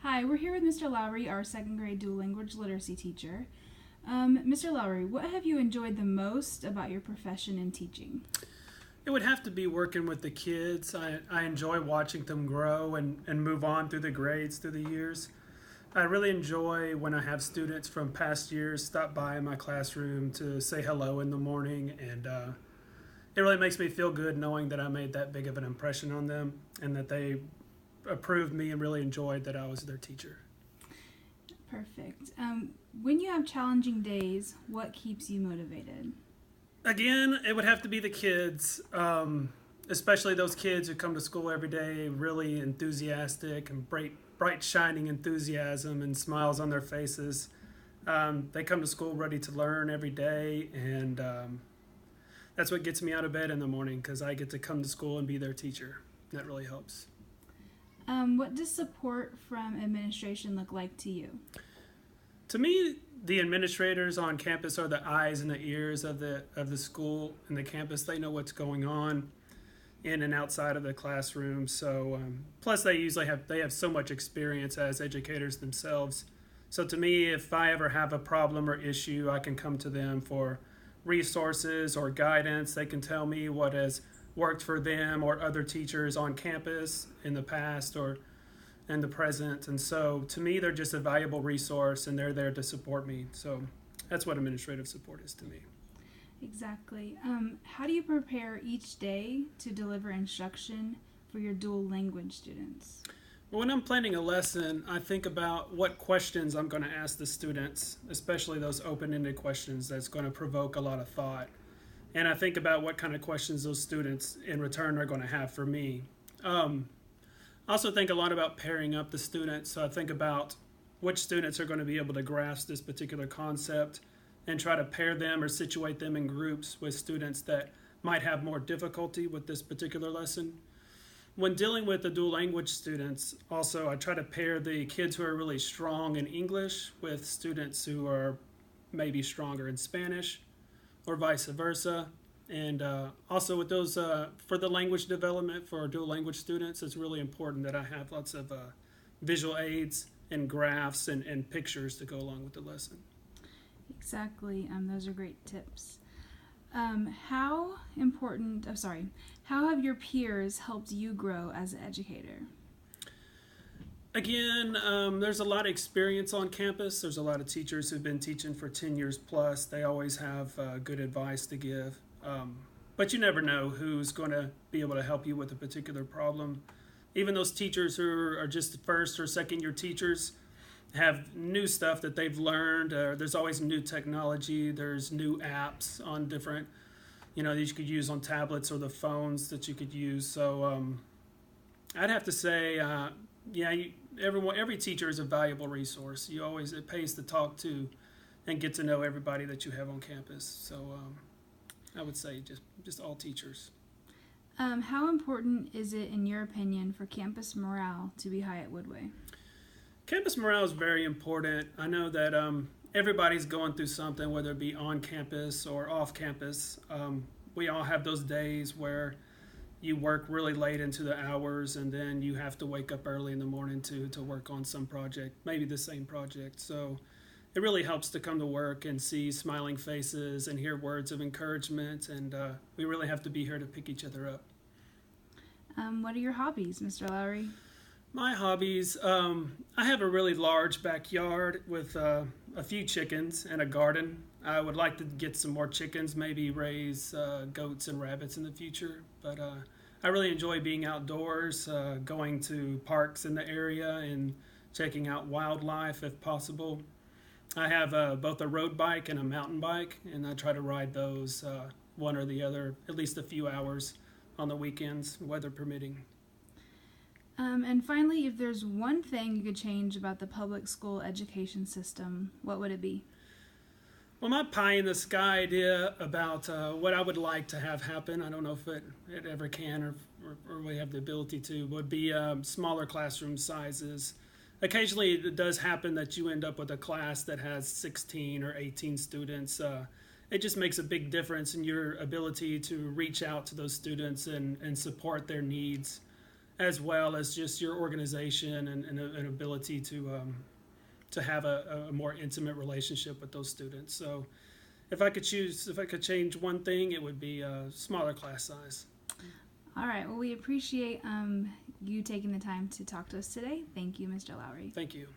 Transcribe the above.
Hi, we're here with Mr. Lowery, our second grade dual language literacy teacher. Mr. Lowery, what have you enjoyed the most about your profession in teaching? It would have to be working with the kids. I enjoy watching them grow and move on through the grades, through the years. I really enjoy when I have students from past years stop by in my classroom to say hello in the morning, and it really makes me feel good knowing that I made that big of an impression on them and that they approved me and really enjoyed that I was their teacher. Perfect. When you have challenging days, what keeps you motivated? Again, it would have to be the kids, especially those kids who come to school every day really enthusiastic and bright shining enthusiasm and smiles on their faces. They come to school ready to learn every day, and that's what gets me out of bed in the morning because I get to come to school and be their teacher. That really helps. What does support from administration look like to you? To me, the administrators on campus are the eyes and the ears of the school and the campus. They know what's going on in and outside of the classroom. So plus they usually have so much experience as educators themselves. So to me, if I ever have a problem or issue, I can come to them for resources or guidance. They can tell me what has worked for them or other teachers on campus in the past or in the present. And so to me, they're just a valuable resource and they're there to support me. So that's what administrative support is to me. Exactly. How do you prepare each day to deliver instruction for your dual language students? Well, when I'm planning a lesson, I think about what questions I'm going to ask the students, especially those open-ended questions that's going to provoke a lot of thought. And I think about what kind of questions those students in return are going to have for me. I also think a lot about pairing up the students. So I think about which students are going to be able to grasp this particular concept and try to pair them or situate them in groups with students that might have more difficulty with this particular lesson. When dealing with the dual language students, also I try to pair the kids who are really strong in English with students who are maybe stronger in Spanish or vice versa. And also with those, for the language development for dual language students, it's really important that I have lots of visual aids and graphs and pictures to go along with the lesson. Exactly. Those are great tips. How have your peers helped you grow as an educator? Again, there's a lot of experience on campus. There's a lot of teachers who've been teaching for 10 years plus. They always have good advice to give. But you never know who's going to be able to help you with a particular problem. Even those teachers who are just first or second year teachers have new stuff that they've learned. There's always new technology. There's new apps on different, that you could use on tablets or the phones that you could use. So I'd have to say, every teacher is a valuable resource. It pays to talk to and get to know everybody that you have on campus. So I would say just all teachers. How important is it, in your opinion, for campus morale to be high at Woodway? Campus morale is very important. I know that everybody's going through something, whether it be on campus or off campus. We all have those days where you work really late into the hours and then you have to wake up early in the morning to work on some project, maybe the same project. So it really helps to come to work and see smiling faces and hear words of encouragement, and we really have to be here to pick each other up. What are your hobbies, Mr. Lowery? My hobbies, I have a really large backyard with a few chickens and a garden. I would like to get some more chickens, maybe raise goats and rabbits in the future. But I really enjoy being outdoors, going to parks in the area and checking out wildlife if possible. I have both a road bike and a mountain bike, and I try to ride those one or the other at least a few hours on the weekends, weather permitting. And finally, if there's one thing you could change about the public school education system, what would it be? Well, my pie in the sky idea about what I would like to have happen, I don't know if it ever can or we have the ability to, would be smaller classroom sizes. Occasionally it does happen that you end up with a class that has 16 or 18 students. It just makes a big difference in your ability to reach out to those students and support their needs as well as just your organization and an ability to have a more intimate relationship with those students. So if I could change one thing, it would be a smaller class size. All right. Well, we appreciate you taking the time to talk to us today. Thank you, Mr. Lowery. Thank you.